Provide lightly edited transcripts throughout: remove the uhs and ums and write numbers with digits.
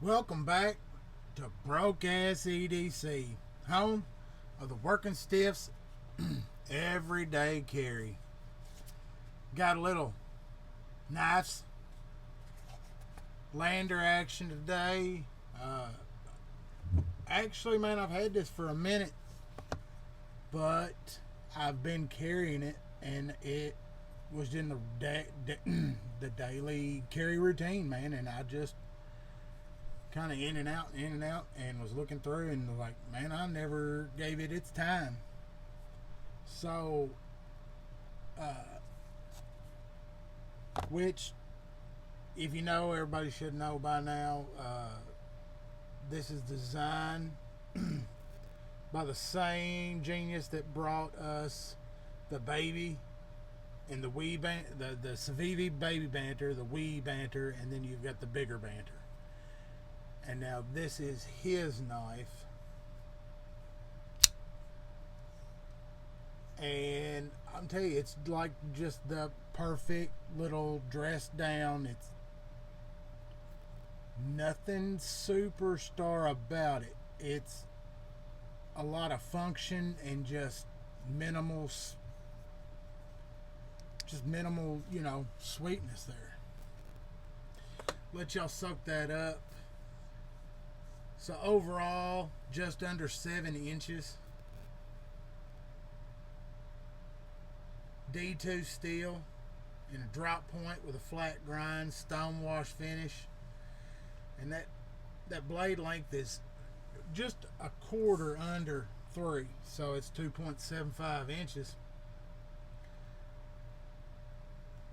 Welcome back to Broke Ass EDC, home of the working stiffs everyday carry. Got a little Knafs Lander action today. Actually, man, I've had this for a minute, but I've been carrying it, and it was in the daily carry routine, man, and I just kind of in and out, and was looking through and was like, man, I never gave it its time. So, which, if you know, everybody should know by now, this is designed by the same genius that brought us the baby and the the Civivi baby banter, the wee banter, and then you've got the bigger banter. And now this is his knife. And I'm telling you, it's like just the perfect little dress down. It's nothing superstar about it. It's a lot of function and just minimal, sweetness there. Let y'all soak that up. So overall, just under 7 inches. D2 steel in a drop point with a flat grind, stone wash finish. And that blade length is just a quarter under 3. So it's 2.75 inches.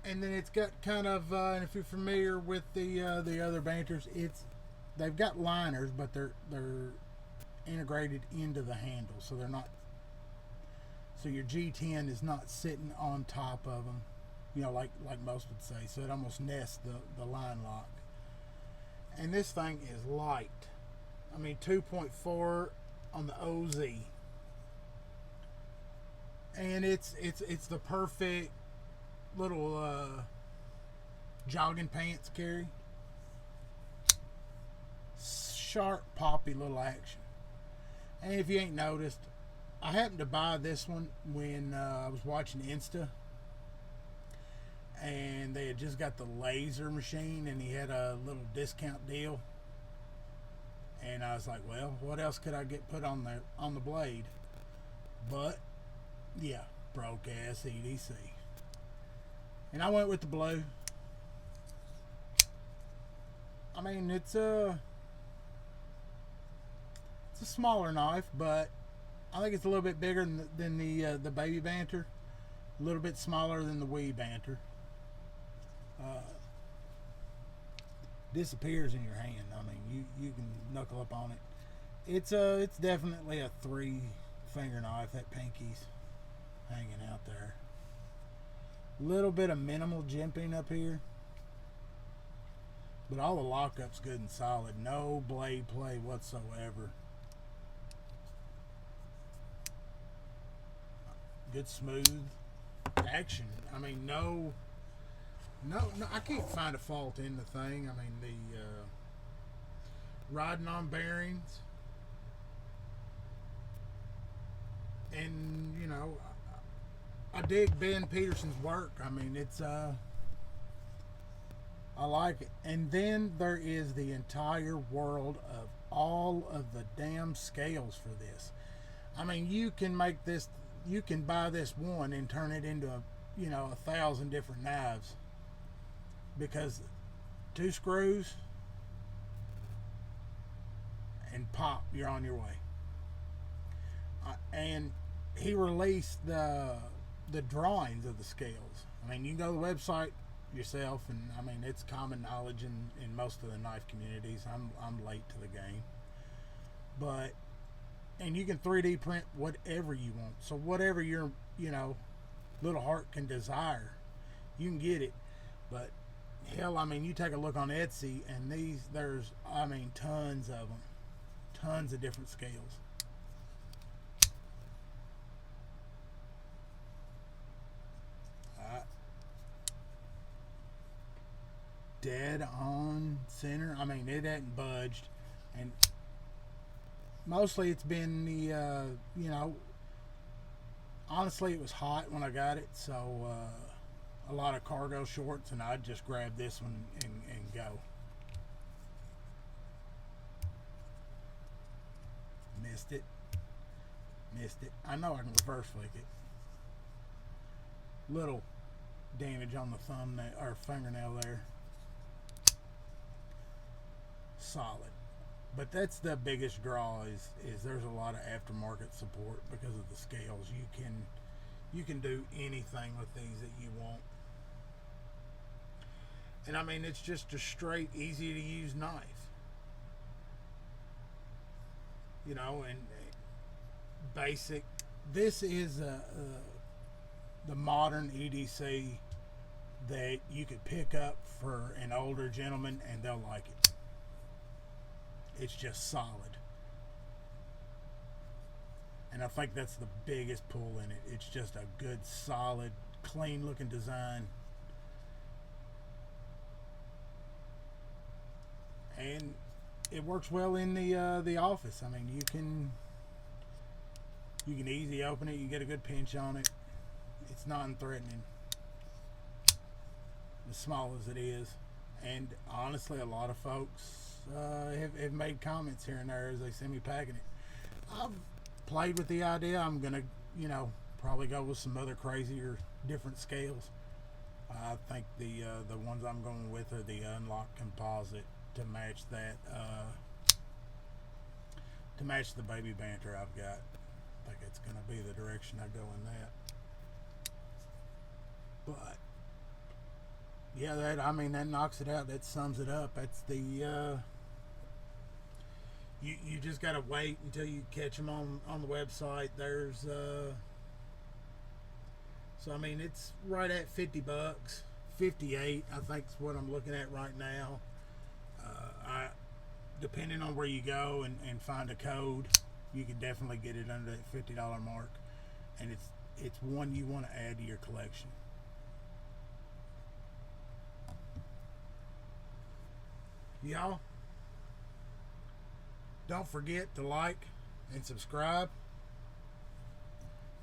And then it's got kind of, and if you're familiar with the other banters, they've got liners, but they're integrated into the handle, so they're not. So your G10 is not sitting on top of them, like most would say. So it almost nests the line lock. And this thing is light. I mean, 2.4 on the OZ, and it's the perfect little jogging pants carry. Sharp, poppy little action. And if you ain't noticed, I happened to buy this one when I was watching Insta, and they had just got the laser machine, and he had a little discount deal. And I was like, well, what else could I get put on the blade? But yeah, broke ass EDC. And I went with the blue. I mean, it's a smaller knife, but I think it's a little bit bigger than the baby banter, a little bit smaller than the wee banter. Disappears in your hand. I mean, you can knuckle up on it. It's definitely a 3-finger knife. That pinky's hanging out there. Little bit of minimal jimping up here, but all the lockup's good and solid. No blade play whatsoever. Good smooth action. I mean, no, I can't find a fault in the thing. I mean, the riding on bearings, and I dig Ben Peterson's work. I mean, it's I like it. And then there is the entire world of all of the damn scales for this. I mean, you can buy this one and turn it into 1,000 different knives, because 2 screws and pop, you're on your way. And he released the drawings of the scales. I mean, you can go to the website yourself, and I mean, it's common knowledge in most of the knife communities. I'm late to the game, but and you can 3D print whatever you want. So whatever your little heart can desire, you can get it. But hell, I mean, you take a look on Etsy, and there's tons of them, tons of different scales. dead on center. I mean, it hadn't budged, and mostly it's been the honestly, it was hot when I got it, so a lot of cargo shorts, and I'd just grab this one and go. Missed it. I know I can reverse flick it. Little damage on the thumbnail or fingernail there. Solid. But that's the biggest draw is there's a lot of aftermarket support because of the scales. You can do anything with these that you want. And I mean, it's just a straight, easy to use knife. You know, and basic. This is the modern EDC that you could pick up for an older gentleman and they'll like it. It's just solid. And I think that's the biggest pull in it. It's just a good, solid, clean looking design. And it works well in the office. I mean, you can easy open it. You get a good pinch on it. It's non-threatening, as small as it is. And honestly, a lot of folks have made comments here and there as they see me packing it. I've played with the idea. I'm gonna, probably go with some other crazier, different scales. I think the ones I'm going with are the unlock composite to match that, to match the baby banter I've got. I think it's gonna be the direction I go in that. But yeah, that knocks it out. That sums it up. That's the you just gotta wait until you catch them on the website. There's so I mean, it's right at $50, 58 I think is what I'm looking at right now. Depending on where you go and find a code, you can definitely get it under that $50 mark, and it's one you want to add to your collection. Y'all, don't forget to like and subscribe.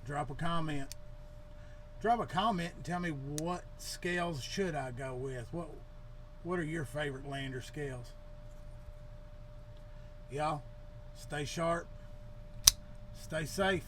Drop a comment and tell me what scales should I go with. What are your favorite Lander scales? Y'all, stay sharp, stay safe.